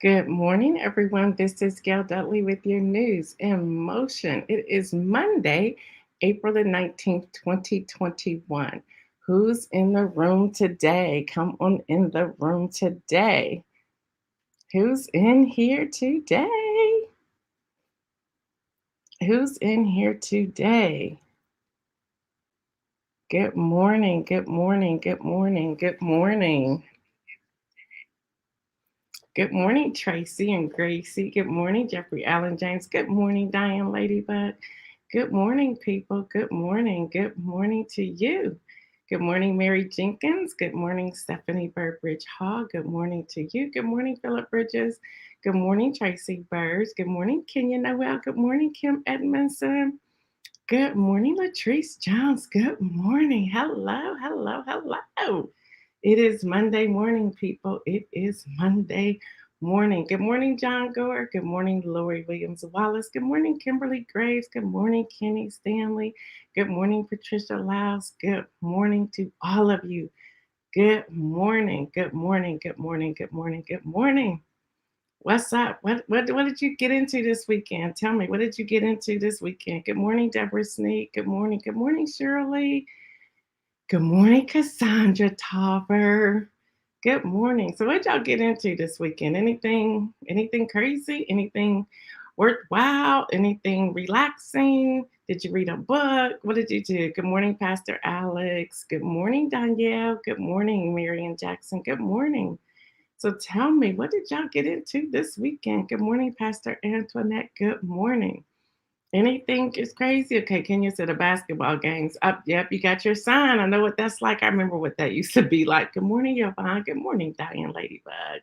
Good morning, everyone. This is Gail Dudley with your news in motion. It is Monday, April the 19th, 2021. Who's in the room today? Come on in the room today. Who's in here today? Who's in here today? Good morning, good morning, good morning, good morning. Good morning, Tracy and Gracie. Good morning, Jeffrey Allen James. Good morning, Diane Ladybug. Good morning, people. Good morning. Good morning to you. Good morning, Mary Jenkins. Good morning, Stephanie Burbridge Hall. Good morning to you. Good morning, Philip Bridges. Good morning, Tracy Burrs. Good morning, Kenya Noel. Good morning, Kim Edmondson. Good morning, Latrice Jones. Good morning. Hello, hello, hello. It is Monday morning, people. It is Monday morning. Good morning, John Gore. Good morning, Lori Williams Wallace. Good morning, Kimberly Graves. Good morning, Kenny Stanley. Good morning, Patricia Lyles. Good morning to all of you. Good morning. Good morning. Good morning. Good morning. Good morning. What's up? What did you get into this weekend? Tell me, what did you get into this weekend? Good morning, Deborah Sneak. Good morning. Good morning, Shirley. Good morning, Cassandra Tauber. Good morning. So what y'all get into this weekend? Anything crazy? Anything worthwhile? Anything relaxing? Did you read a book? What did you do? Good morning, Pastor Alex. Good morning, Danielle. Good morning, Marion Jackson. Good morning. So tell me, what did y'all get into this weekend? Good morning, Pastor Antoinette. Good morning. Anything is crazy? Okay, Kenya said the basketball games. Up, yep, you got your sign. I know what that's like. I remember what that used to be like. Good morning, Yvonne. Good morning, Diane Ladybug.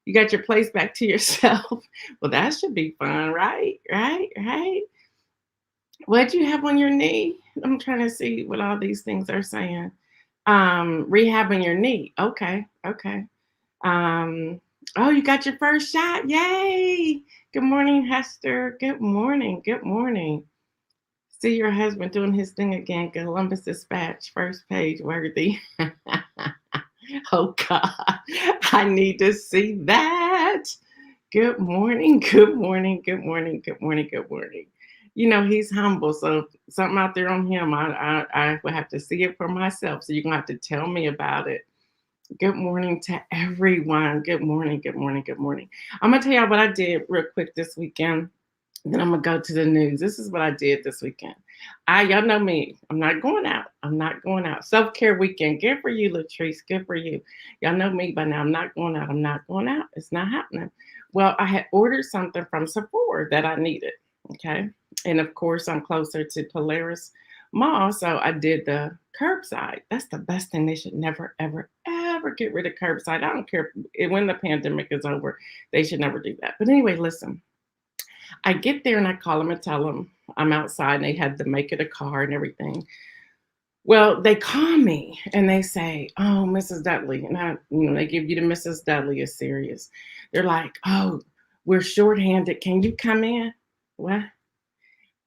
You got your place back to yourself. Well, that should be fun, right? Right, right. What'd you have on your knee? I'm trying to see what all these things are saying. Rehabbing your knee. Okay, okay. Um, oh, you got your first shot. Yay. Good morning, Hester. Good morning. Good morning. See your husband doing his thing again. Columbus Dispatch, first page worthy. Oh, God. I need to see that. Good morning. Good morning. Good morning. Good morning. Good morning. You know, he's humble. So, something out there on him, I will have to see it for myself. So, you're going to have to tell me about it. Good morning to everyone. Good morning. Good morning. Good morning. I'm going to tell y'all what I did real quick this weekend. Then I'm gonna go to the news. This is what I did this weekend. Y'all know me. I'm not going out. I'm not going out. Self-care weekend. Good for you, Latrice. Good for you. Y'all know me by now. I'm not going out. I'm not going out. It's not happening. Well, I had ordered something from Sephora that I needed. Okay. And of course, I'm closer to Polaris Mall. So I did the curbside. That's the best thing. They should never, ever, ever get rid of curbside. I don't care when the pandemic is over. They should never do that. But anyway, listen. I get there and I call them and tell them I'm outside and they had to make it a car and everything. Well, they call me and they say, "Oh, Mrs. Dudley," and they give you the Mrs. Dudley is serious. They're like, "Oh, we're shorthanded. Can you come in?" What?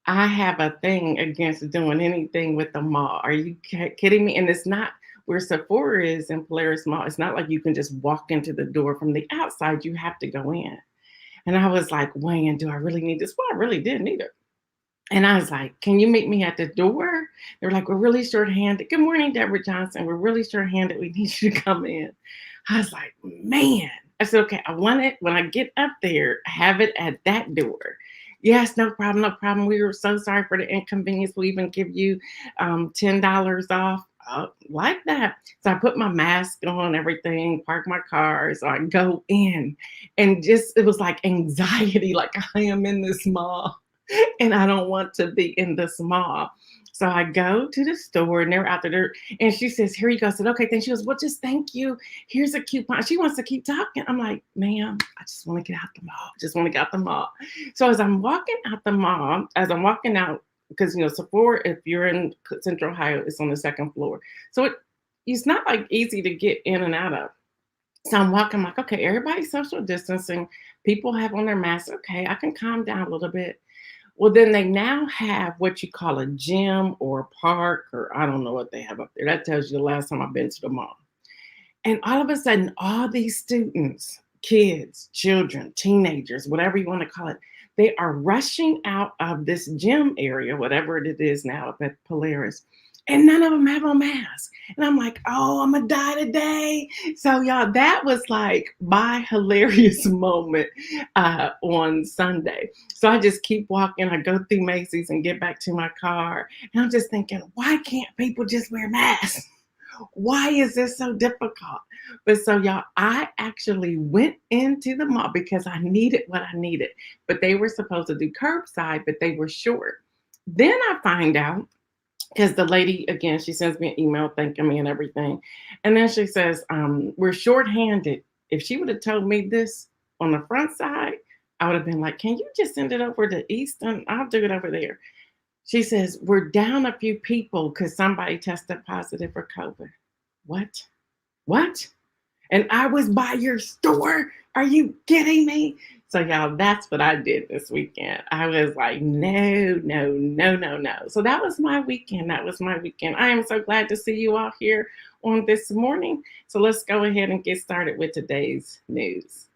I have a thing against doing anything with the mall. Are you kidding me? And it's not where Sephora is in Polaris Mall. It's not like you can just walk into the door from the outside. You have to go in. And I was like, "Wayne, do I really need this?" Well, I really did need it. And I was like, "Can you meet me at the door?" They're like, "We're really short-handed." Good morning, Deborah Johnson. "We're really short-handed. We need you to come in." I was like, man. I said, "Okay, I want it when I get up there, have it at that door." Yes, no problem, no problem. We were so sorry for the inconvenience. We even give you $10 off. Like that. So I put my mask on, everything, park my car. So I go in and just, it was like anxiety, like I am in this mall and I don't want to be in this mall. So I go to the store and they're out there and she says, "Here you go." I said, "Okay, then." She goes, "Well, just thank you. Here's a coupon." She wants to keep talking. I'm like, "Ma'am, I just want to get out the mall. Just want to get out the mall." So as I'm walking out the mall, as I'm walking out, because Sephora, if you're in Central Ohio, it's on the second floor. So it's not like easy to get in and out of. So I'm walking, I'm like, okay, everybody's social distancing. People have on their masks. Okay, I can calm down a little bit. Well, then they now have what you call a gym or a park, or I don't know what they have up there. That tells you the last time I've been to the mall. And all of a sudden, all these students, kids, children, teenagers, whatever you want to call it, they are rushing out of this gym area, whatever it is now up at Polaris, and none of them have on masks. And I'm like, oh, I'm gonna die today. So y'all, that was like my hilarious moment on Sunday. So I just keep walking. I go through Macy's and get back to my car, and I'm just thinking, why can't people just wear masks? Why is this so difficult? But so y'all, I actually went into the mall because I needed what I needed. But they were supposed to do curbside, but they were short. Then I find out because the lady again, she sends me an email thanking me and everything. And then she says, we're shorthanded. If she would have told me this on the front side, I would have been like, can you just send it over to Easton? I'll do it over there. She says, we're down a few people because somebody tested positive for COVID. What? What? And I was by your store? Are you kidding me? So, y'all, that's what I did this weekend. I was like, no, no, no, no, no. So that was my weekend. That was my weekend. I am so glad to see you all here on this morning. So let's go ahead and get started with today's news.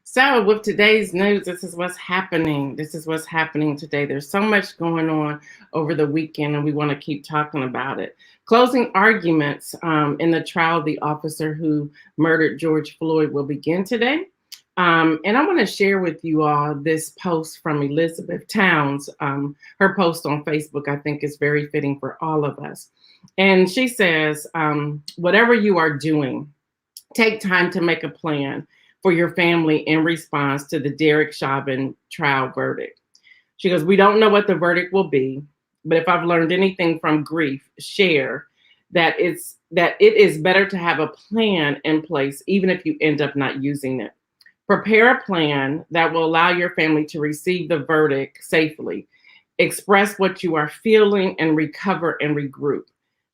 So, with today's news, this is what's happening. This is what's happening today. There's so much going on over the weekend, and we want to keep talking about it. Closing arguments in the trial of the officer who murdered George Floyd will begin today. And I want to share with you all this post from Elizabeth Towns. Her post on Facebook, I think, is very fitting for all of us. And she says, whatever you are doing, take time to make a plan for your family in response to the Derek Chauvin trial verdict. She goes, we don't know what the verdict will be, but if I've learned anything from grief, share that it is better to have a plan in place, even if you end up not using it. Prepare a plan that will allow your family to receive the verdict safely. Express what you are feeling and recover and regroup.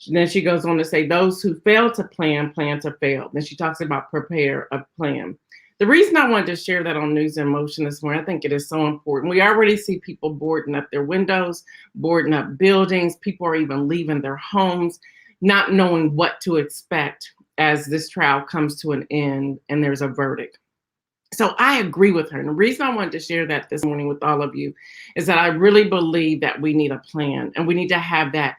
Then she goes on to say, those who fail to plan to fail. Then she talks about prepare a plan. The reason I wanted to share that on News in Motion this morning, I think it is so important. We already see people boarding up their windows, boarding up buildings. People are even leaving their homes, not knowing what to expect as this trial comes to an end and there's a verdict. So I agree with her. And the reason I wanted to share that this morning with all of you is that I really believe that we need a plan and we need to have that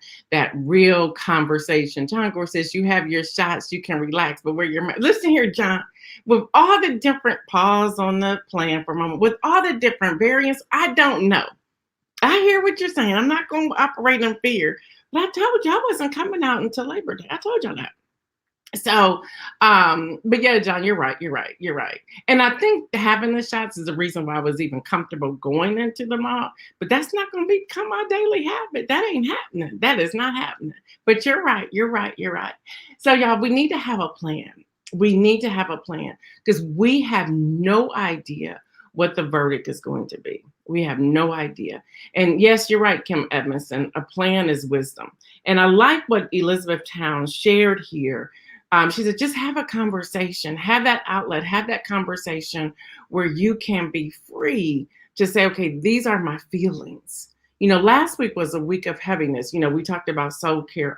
real conversation. John Gore says, you have your shots, you can relax, but where your listen here, John, with all the different pause on the plan for a moment, with all the different variants, I don't know. I hear what you're saying. I'm not going to operate in fear, but I told you I wasn't coming out until Labor Day. I told y'all that. So, but yeah, John, you're right. And I think having the shots is the reason why I was even comfortable going into the mall, but that's not going to become my daily habit. That ain't happening. That is not happening. But you're right. So y'all, we need to have a plan. We need to have a plan because we have no idea what the verdict is going to be. We have no idea. And yes, you're right, Kim Edmondson, a plan is wisdom. And I like what Elizabeth Towns shared here. She said, just have a conversation, have that outlet, have that conversation where you can be free to say, okay, these are my feelings. You know, last week was a week of heaviness. You know, we talked about soul care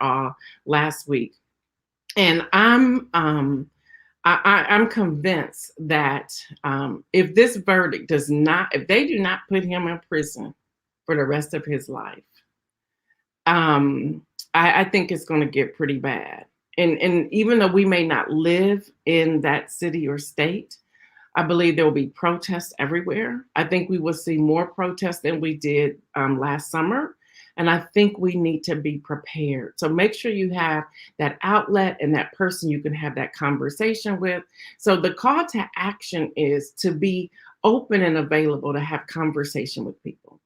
last week. And I'm convinced that if this verdict if they do not put him in prison for the rest of his life, I think it's going to get pretty bad. And even though we may not live in that city or state, I believe there will be protests everywhere. I think we will see more protests than we did last summer. And I think we need to be prepared. So make sure you have that outlet and that person you can have that conversation with. So the call to action is to be open and available to have conversation with people.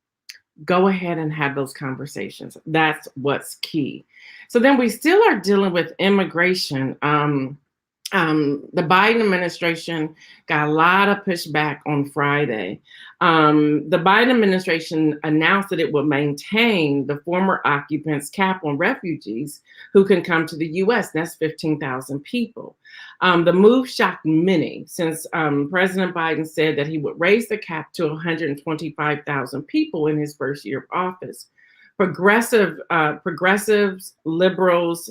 Go ahead and have those conversations. That's what's key. So then we still are dealing with immigration. The Biden administration got a lot of pushback on Friday. The Biden administration announced that it would maintain the former occupants' cap on refugees who can come to the U.S. That's 15,000 people. The move shocked many since President Biden said that he would raise the cap to 125,000 people in his first year of office. Progressives, liberals,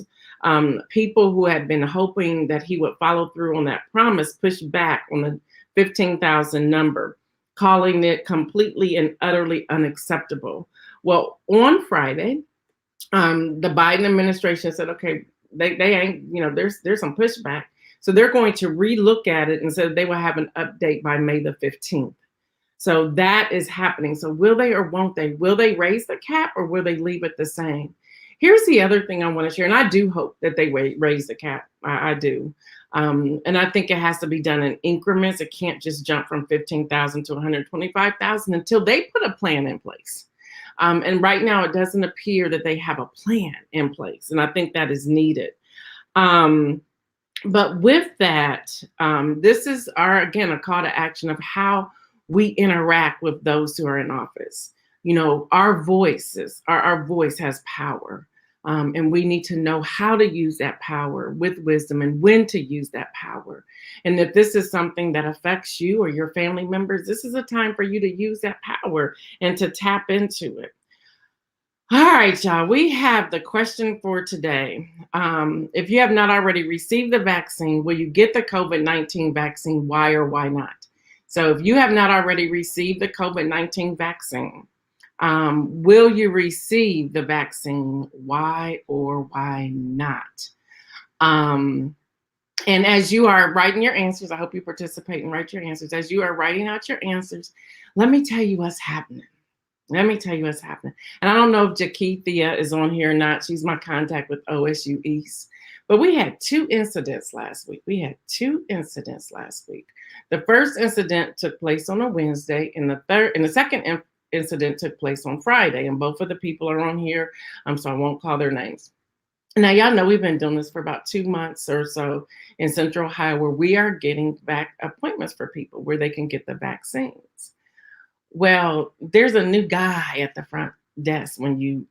people who had been hoping that he would follow through on that promise pushed back on the 15,000 number, calling it completely and utterly unacceptable. Well, on Friday, the Biden administration said, okay, they ain't, there's some pushback. So they're going to relook at it and said they will have an update by May the 15th. So that is happening. So will they or won't they? Will they raise the cap or will they leave it the same? Here's the other thing I want to share, and I do hope that they raise the cap. I do. And I think it has to be done in increments. It can't just jump from 15,000 to 125,000 until they put a plan in place. And right now, it doesn't appear that they have a plan in place. And I think that is needed. But with that, this is again, a call to action of how we interact with those who are in office. Our voices, our voice has power. And we need to know how to use that power with wisdom and when to use that power. And if this is something that affects you or your family members, this is a time for you to use that power and to tap into it. All right, y'all, we have the question for today. If you have not already received the vaccine, will you get the COVID-19 vaccine? Why or why not? So if you have not already received the COVID-19 vaccine, will you receive the vaccine? Why or why not? And as you are writing your answers, I hope you participate and write your answers. As you are writing out your answers, let me tell you what's happening. And I don't know if Jakeithia is on here or not. She's my contact with OSU East. But we had two incidents last week. The first incident took place on a Wednesday, and the second incident took place on Friday. And both of the people are on here, so I won't call their names. Now, y'all know we've been doing this for about 2 months or so in Central Ohio, where we are getting back appointments for people where they can get the vaccines. Well, there's a new guy at the front desk when you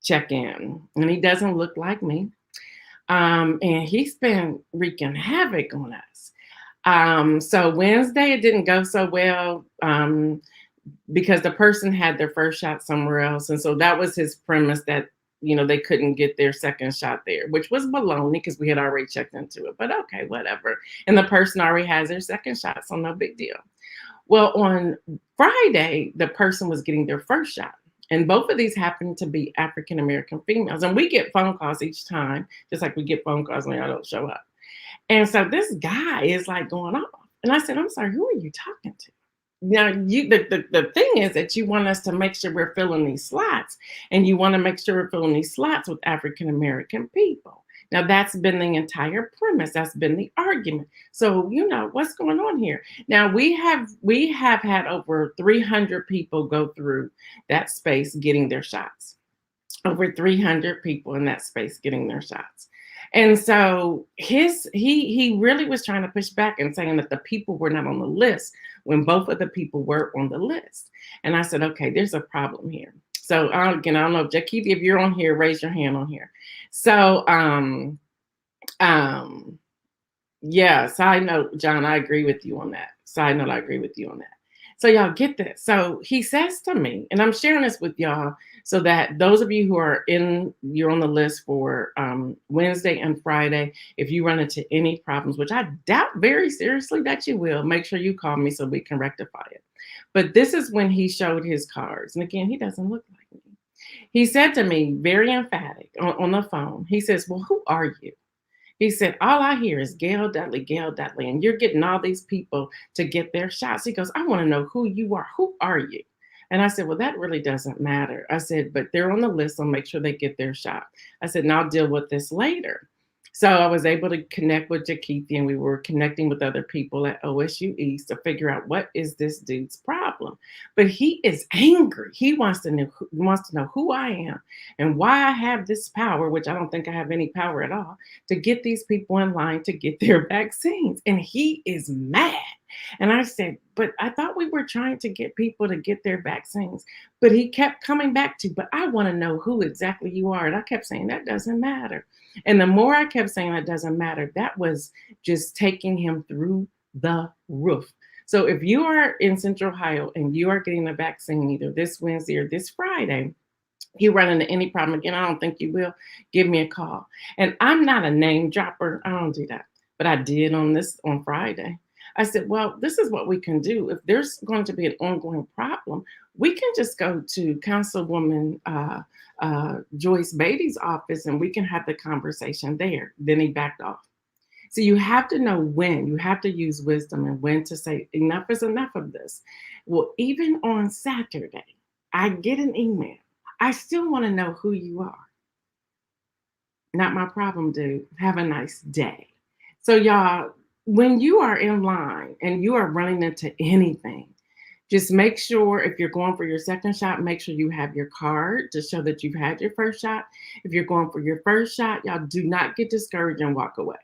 check in, and he doesn't look like me. And he's been wreaking havoc on us. So Wednesday, it didn't go so well because the person had their first shot somewhere else. And so that was his premise that, they couldn't get their second shot there, which was baloney because we had already checked into it. But okay, whatever. And the person already has their second shot, so no big deal. Well, on Friday, the person was getting their first shot. And both of these happen to be African-American females. And we get phone calls each time, just like we get phone calls when y'all don't show up. And so this guy is like going off. And I said, I'm sorry, who are you talking to? Now, the thing is that you want us to make sure we're filling these slots. And you want to make sure we're filling these slots with African-American people. Now, that's been the entire premise. That's been the argument. So, what's going on here? Now, we have had over 300 people go through that space getting their shots. Over 300 people in that space getting their shots. And so he really was trying to push back and saying that the people were not on the list when both of the people were on the list. And I said, okay, there's a problem here. So again, I don't know, Jakeith, if you're on here, raise your hand on here. So yeah, side note, John, I agree with you on that. So y'all get this. So he says to me, and I'm sharing this with y'all so that those of you who are you're on the list for Wednesday and Friday, if you run into any problems, which I doubt very seriously that you will, make sure you call me so we can rectify it. But this is when he showed his cards. And again, he doesn't look like me. He said to me, very emphatic on the phone, he says, well, who are you? He said, all I hear is Gail Dudley, and you're getting all these people to get their shots. He goes, I want to know who you are. Who are you? And I said, well, that really doesn't matter. I said, but they're on the list. I'll make sure they get their shot. I said, and I'll deal with this later. So I was able to connect with Jakethi, and we were connecting with other people at OSU East to figure out what is this dude's problem. But he is angry. He wants to know who I am and why I have this power, which I don't think I have any power at all, to get these people in line to get their vaccines. And he is mad. And I said, but I thought we were trying to get people to get their vaccines. But he kept coming back to, but I want to know who exactly you are. And I kept saying, that doesn't matter. And the more I kept saying that doesn't matter, that was just taking him through the roof. So if you are in Central Ohio and you are getting the vaccine either this Wednesday or this Friday, you run into any problem again, I don't think you will, give me a call. And I'm not a name dropper. I don't do that. But I did on Friday. I said, well, this is what we can do. If there's going to be an ongoing problem, we can just go to Councilwoman Joyce Beatty's office and we can have the conversation there. Then he backed off. So you have to know when. You have to use wisdom and when to say, enough is enough of this. Well, even on Saturday, I get an email. I still want to know who you are. Not my problem, dude. Have a nice day. So, y'all, when you are in line and you are running into anything, just make sure if you're going for your second shot, make sure you have your card to show that you've had your first shot. If you're going for your first shot, y'all do not get discouraged and walk away.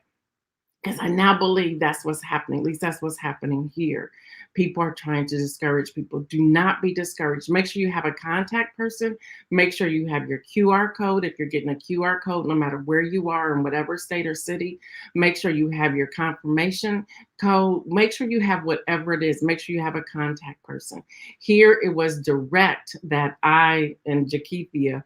Because I now believe that's what's happening. At least that's what's happening here. People are trying to discourage people. Do not be discouraged. Make sure you have a contact person. Make sure you have your QR code. If you're getting a QR code, no matter where you are in whatever state or city, make sure you have your confirmation code. Make sure you have whatever it is. Make sure you have a contact person. Here it was direct that I and Jakethia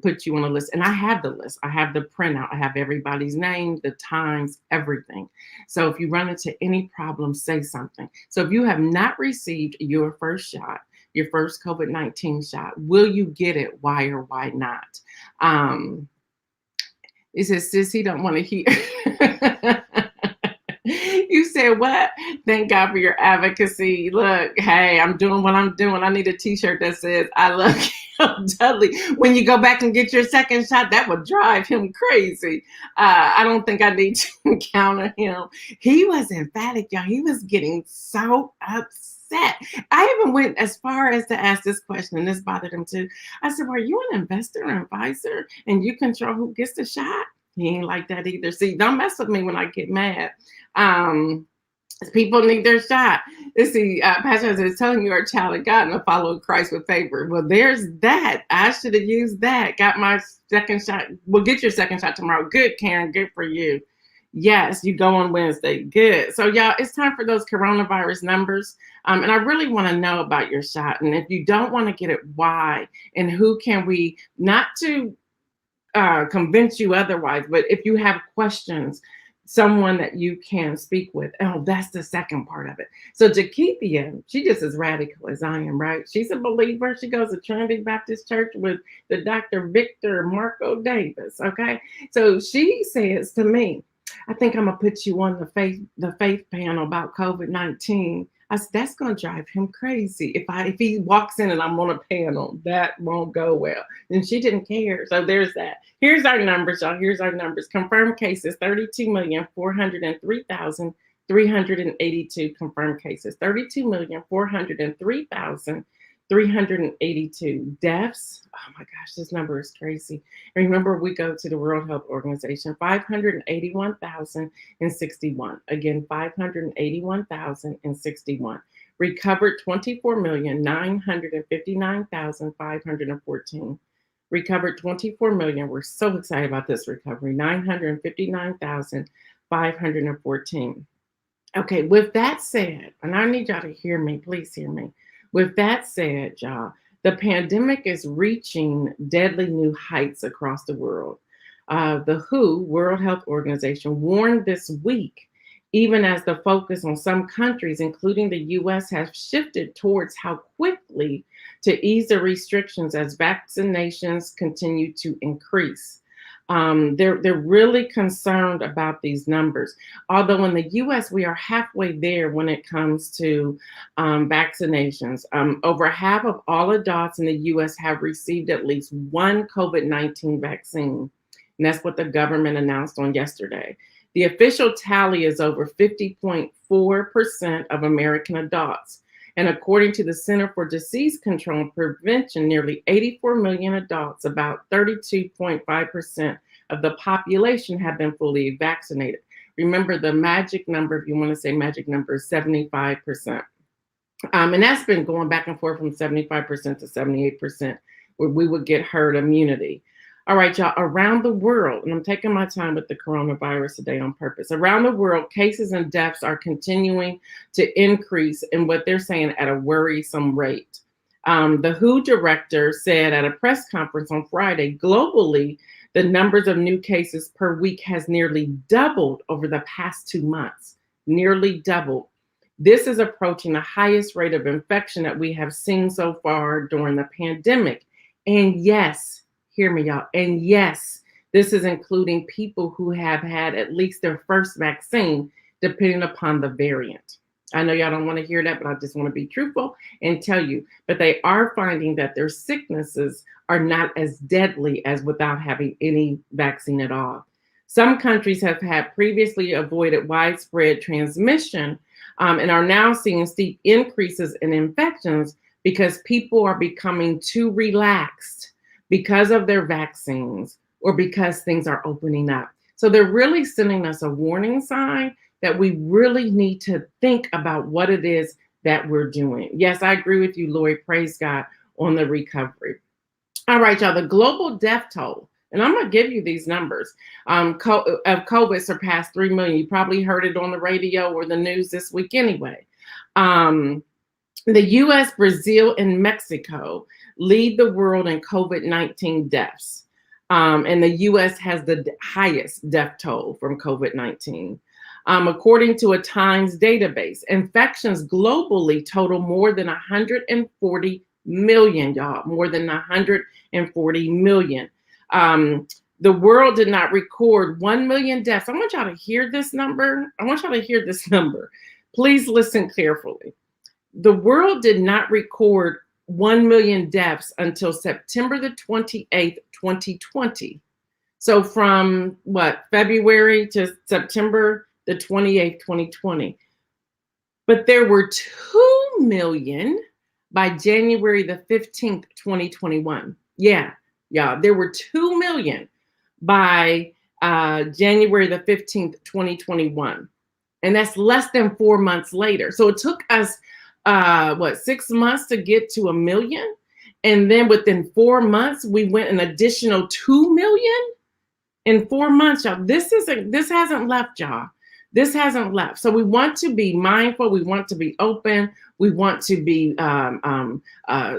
put you on a list. And I have the list. I have the printout. I have everybody's name, the times, everything. So if you run into any problem, say something. So if you have not received your first shot, your first COVID-19 shot, will you get it? Why or why not? It says, sis, he don't want to hear. You said what? Thank God for your advocacy. Look, hey, I'm doing what I'm doing. I need a t-shirt that says, I love Gail Dudley. When you go back and get your second shot, that would drive him crazy. I don't think I need to encounter him. He was emphatic, y'all. He was getting so upset. I even went as far as to ask this question, and this bothered him too. I said, well, are you an investor or advisor and you control who gets the shot? He ain't like that either. See, don't mess with me when I get mad. People need their shot. Let's see, Pastor is telling you are a child of God and a follower of Christ with favor. Well, there's that. I should have used that. Got my second shot. Well, get your second shot tomorrow. Good, Karen. Good for you. Yes, you go on Wednesday. Good. So, y'all, it's time for those coronavirus numbers. And I really want to know about your shot. And if you don't want to get it, why? And who can we, not to convince you otherwise, but if you have questions, someone that you can speak with. Oh, that's the second part of it. So Jakethia, she just as radical as I am, right? She's a believer. She goes to Trinity Baptist Church with the Dr. Victor Marco Davis. Okay. So she says to me, I think I'm gonna put you on the faith panel about COVID-19. I said, that's gonna drive him crazy. If he walks in and I'm on a panel, that won't go well. And she didn't care. So there's that. Here's our numbers, y'all. Here's our numbers. Confirmed cases, 32,403,382 confirmed cases. 32,403,382 deaths. Oh my gosh, this number is crazy. Remember, we go to the World Health Organization, 581,061. Again, 581,061. Recovered 24,959,514. Recovered 24 million. We're so excited about this recovery. 959,514. Okay, with that said, and I need y'all to hear me, please hear me. With that said, y'all, the pandemic is reaching deadly new heights across the world. The WHO, World Health Organization, warned this week, even as the focus on some countries, including the US, has shifted towards how quickly to ease the restrictions as vaccinations continue to increase. They're really concerned about these numbers. Although in the US, we are halfway there when it comes to vaccinations. Over half of all adults in the US have received at least one COVID-19 vaccine. And that's what the government announced on yesterday. The official tally is over 50.4% of American adults. And according to the Center for Disease Control and Prevention, nearly 84 million adults, about 32.5% of the population, have been fully vaccinated. Remember, the magic number, if you want to say magic number, is 75%. And that's been going back and forth from 75% to 78%, where we would get herd immunity. All right, y'all, around the world, and I'm taking my time with the coronavirus today on purpose. Around the world, cases and deaths are continuing to increase in what they're saying at a worrisome rate. The WHO director said at a press conference on Friday, globally, the numbers of new cases per week has nearly doubled over the past 2 months, nearly doubled. This is approaching the highest rate of infection that we have seen so far during the pandemic. And yes, hear me, y'all. And yes, this is including people who have had at least their first vaccine, depending upon the variant. I know y'all don't want to hear that, but I just want to be truthful and tell you. But they are finding that their sicknesses are not as deadly as without having any vaccine at all. Some countries have had previously avoided widespread transmission and are now seeing steep increases in infections because people are becoming too relaxed because of their vaccines or because things are opening up. So they're really sending us a warning sign that we really need to think about what it is that we're doing. Yes, I agree with you, Lloyd. Praise God on the recovery. All right, y'all, the global death toll, and I'm going to give you these numbers, of COVID surpassed 3 million. You probably heard it on the radio or the news this week anyway. The US, Brazil, and Mexico lead the world in COVID-19 deaths. And the US has the highest death toll from COVID-19. According to a Times database, infections globally total more than 140 million, y'all, more than 140 million. The world did not record 1 million deaths. I want y'all to hear this number. Please listen carefully. The world did not record 1 million deaths until September the 28th, 2020. So from February to September the 28th, 2020. But there were 2 million by January the 15th, 2021. Yeah, there were 2 million by January the 15th, 2021. And that's less than 4 months later. So it took us 6 months to get to 1 million. And then within 4 months, we went an additional 2 million in 4 months, y'all. This hasn't left, y'all. This hasn't left. So we want to be mindful. We want to be open. We want to be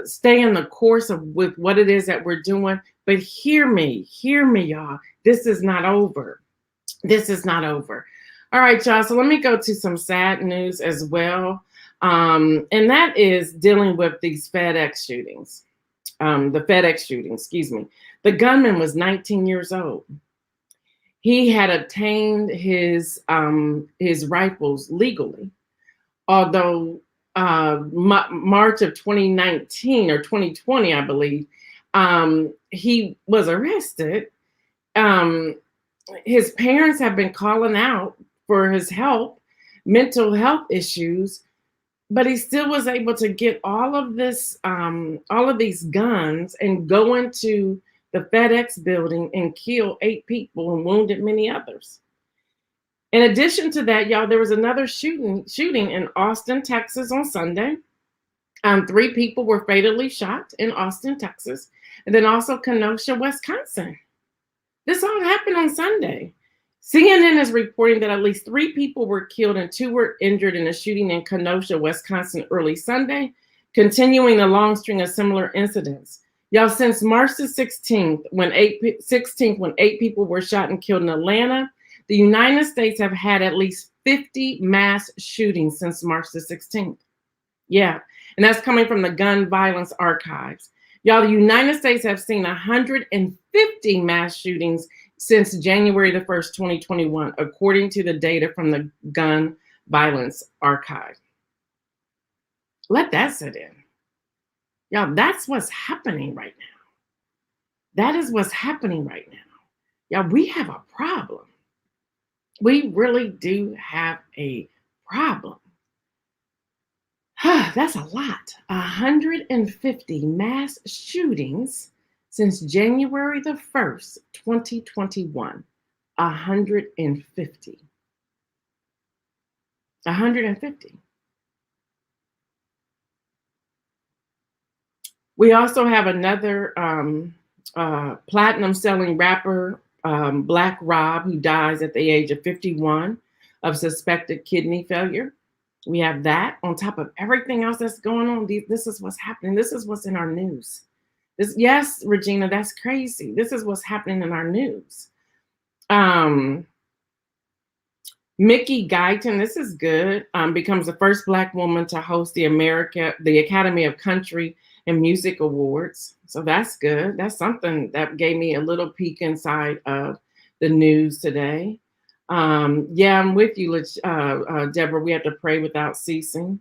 stay in the course with what it is that we're doing. But hear me, y'all. This is not over. This is not over. All right, y'all. So let me go to some sad news as well. And that is dealing with these FedEx shootings. The FedEx shooting, excuse me. The gunman was 19 years old. He had obtained his rifles legally, although March of 2019 or 2020, I believe, he was arrested. His parents have been calling out for his help, mental health issues, but he still was able to get all of these guns and go into the FedEx building and kill 8 people and wounded many others. In addition to that, y'all, there was another shooting in Austin, Texas on Sunday. 3 people were fatally shot in Austin, Texas, and then also Kenosha, Wisconsin. This all happened on Sunday. CNN is reporting that at least 3 people were killed and 2 were injured in a shooting in Kenosha, Wisconsin early Sunday, continuing a long string of similar incidents. Y'all, since March the 16th, when 8 people were shot and killed in Atlanta, the United States have had at least 50 mass shootings since March the 16th. Yeah, and that's coming from the Gun Violence Archives. Y'all, the United States have seen 150 mass shootings since January the 1st, 2021, according to the data from the Gun Violence Archive. Let that sit in. Y'all, that's what's happening right now. That is what's happening right now. Yeah, we have a problem. We really do have a problem. That's a lot. 150 mass shootings since January the 1st, 2021. 150. 150. We also have another platinum selling rapper, Black Rob, who dies at the age of 51 of suspected kidney failure. We have that on top of everything else that's going on. This is what's happening. This is what's in our news. Yes, Regina, that's crazy. This is what's happening in our news. Um, Mickey Guyton, this is good, becomes the first Black woman to host the Academy of Country and Music Awards. So that's good. That's something that gave me a little peek inside of the news today. Yeah, I'm with you, Deborah. We have to pray without ceasing.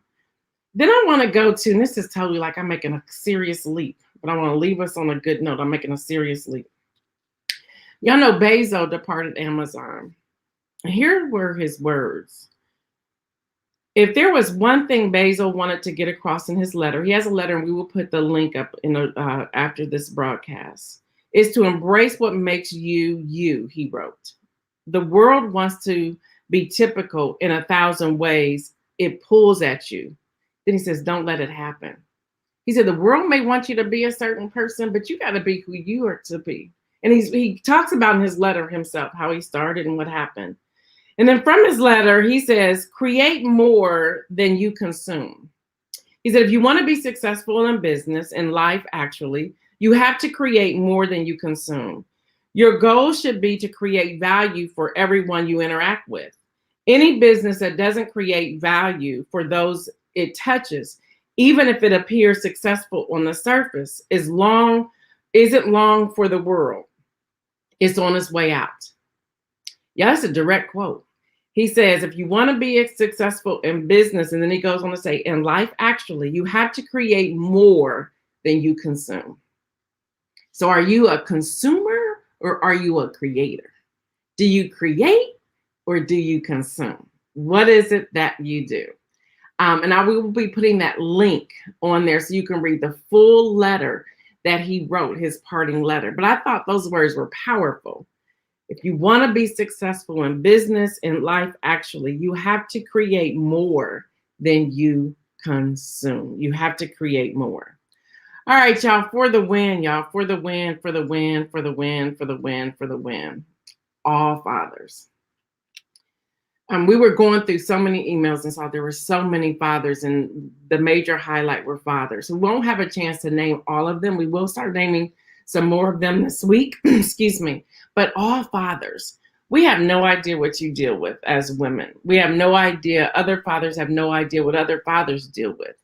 Then I want to go to, and this is totally like I'm making a serious leap, but I want to leave us on a good note. I'm making a serious leap. Y'all know Bezos departed Amazon. Here were his words. If there was one thing Bezos wanted to get across in his letter, he has a letter, and we will put the link up after this broadcast, is to embrace what makes you, you, he wrote. The world wants to be typical in 1,000 ways. It pulls at you. Then he says, don't let it happen. He said, the world may want you to be a certain person, but you got to be who you are to be. And he talks about in his letter himself, how he started and what happened. And then from his letter, he says, create more than you consume. He said, if you want to be successful in business, in life, actually, you have to create more than you consume. Your goal should be to create value for everyone you interact with. Any business that doesn't create value for those it touches, even if it appears successful on the surface, isn't long for the world. It's on its way out. Yeah, that's a direct quote. He says, if you want to be successful in business, and then he goes on to say, in life, actually, you have to create more than you consume. So are you a consumer or are you a creator? Do you create or do you consume? What is it that you do? And I will be putting that link on there so you can read the full letter that he wrote, his parting letter. But I thought those words were powerful. If you want to be successful in business, in life, actually, you have to create more than you consume. You have to create more. All right, y'all, for the win, y'all, for the win, for the win, for the win, for the win, for the win. All fathers. We were going through so many emails and saw there were so many fathers, and the major highlight were fathers. We won't have a chance to name all of them. We will start naming some more of them this week, excuse me, but all fathers. We have no idea what you deal with as women. We have no idea. Other fathers have no idea what other fathers deal with,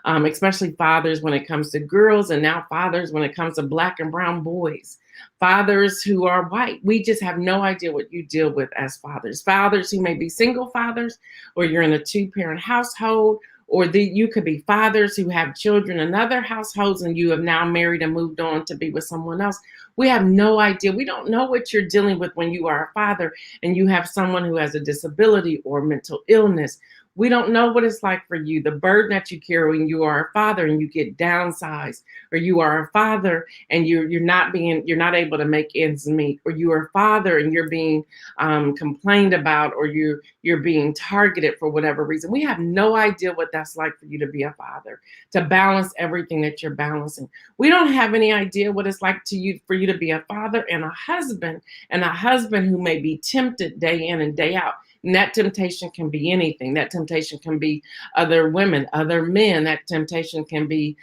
especially fathers when it comes to girls, and now fathers when it comes to Black and brown boys. Fathers who are white. We just have no idea what you deal with as fathers. Fathers who may be single fathers, or you're in a 2-parent household, or you could be fathers who have children in other households and you have now married and moved on to be with someone else. We have no idea. We don't know what you're dealing with when you are a father and you have someone who has a disability or mental illness. We don't know what it's like for you, the burden that you carry when you are a father and you get downsized, or you are a father and you're not able to make ends meet, or you are a father and you're being complained about, or you're being targeted for whatever reason. We have no idea what that's like for you to be a father, to balance everything that you're balancing. We don't have any idea what it's like for you to be a father and a husband who may be tempted day in and day out. And that temptation can be anything. That temptation can be other women, other men. That temptation can be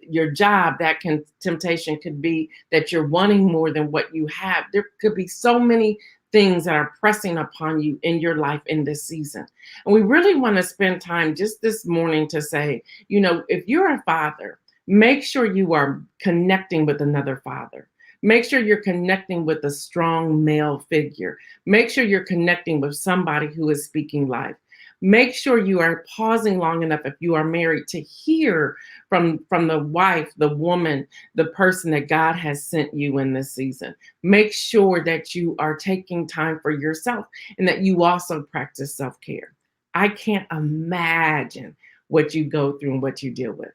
your job. Temptation could be that you're wanting more than what you have. There could be so many things that are pressing upon you in your life in this season. And we really want to spend time just this morning to say, if you're a father, make sure you are connecting with another father. Make sure you're connecting with a strong male figure. Make sure you're connecting with somebody who is speaking life. Make sure you are pausing long enough if you are married to hear from the wife, the woman, the person that God has sent you in this season. Make sure that you are taking time for yourself and that you also practice self-care. I can't imagine what you go through and what you deal with.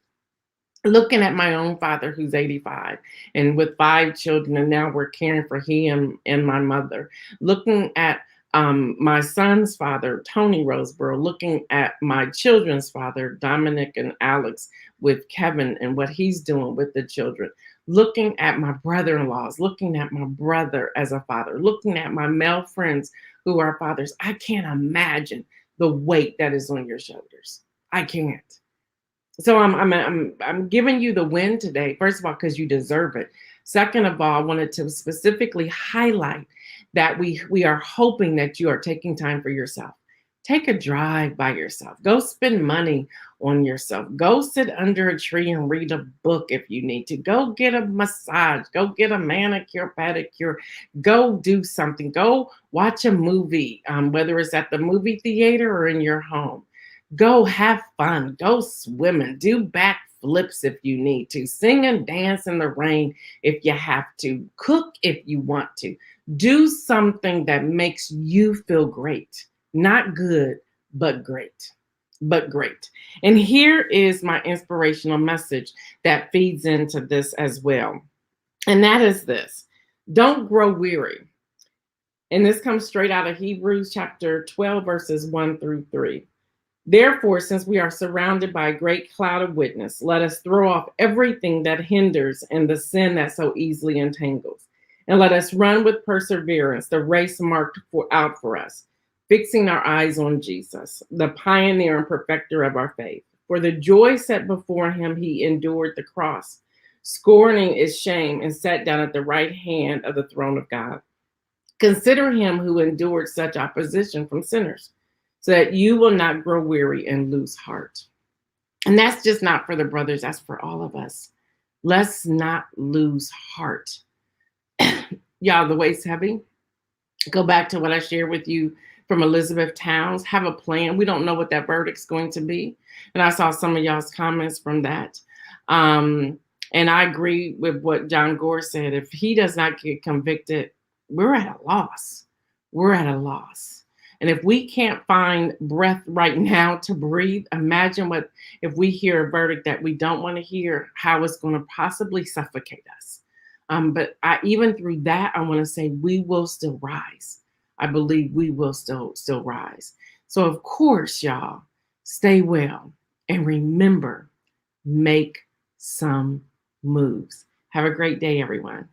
Looking at my own father who's 85 and with 5 children, and now we're caring for him and my mother. Looking at my son's father, Tony Roseborough, looking at my children's father, Dominic and Alex, with Kevin and what he's doing with the children. Looking at my brother-in-laws, looking at my brother as a father, looking at my male friends who are fathers. I can't imagine the weight that is on your shoulders. I can't. So I'm giving you the win today. First of all, because you deserve it. Second of all, I wanted to specifically highlight that we are hoping that you are taking time for yourself. Take a drive by yourself. Go spend money on yourself. Go sit under a tree and read a book if you need to. Go get a massage. Go get a manicure, pedicure. Go do something. Go watch a movie, whether it's at the movie theater or in your home. Go have fun. Go swimming. Do backflips if you need to. Sing and dance in the rain if you have to. Cook if you want to. Do something that makes you feel great. Not good, but great. But great. And here is my inspirational message that feeds into this as well. And that is this: don't grow weary. And this comes straight out of Hebrews chapter 12, verses 1-3. Therefore, since we are surrounded by a great cloud of witness, let us throw off everything that hinders and the sin that so easily entangles. And let us run with perseverance the race marked out for us, fixing our eyes on Jesus, the pioneer and perfecter of our faith. For the joy set before him, he endured the cross, scorning its shame, and sat down at the right hand of the throne of God. Consider him who endured such opposition from sinners, so that you will not grow weary and lose heart. And that's just not for the brothers, that's for all of us. Let's not lose heart. Y'all, the weight's heavy. Go back to what I shared with you from Elizabeth Towns. Have a plan. We don't know what that verdict's going to be. And I saw some of y'all's comments from that. And I agree with what John Gore said. If he does not get convicted, we're at a loss. We're at a loss. And if we can't find breath right now to breathe, imagine what if we hear a verdict that we don't want to hear, how it's going to possibly suffocate us. But even through that, I want to say we will still rise. I believe we will still rise. So of course, y'all, stay well and remember, make some moves. Have a great day, everyone.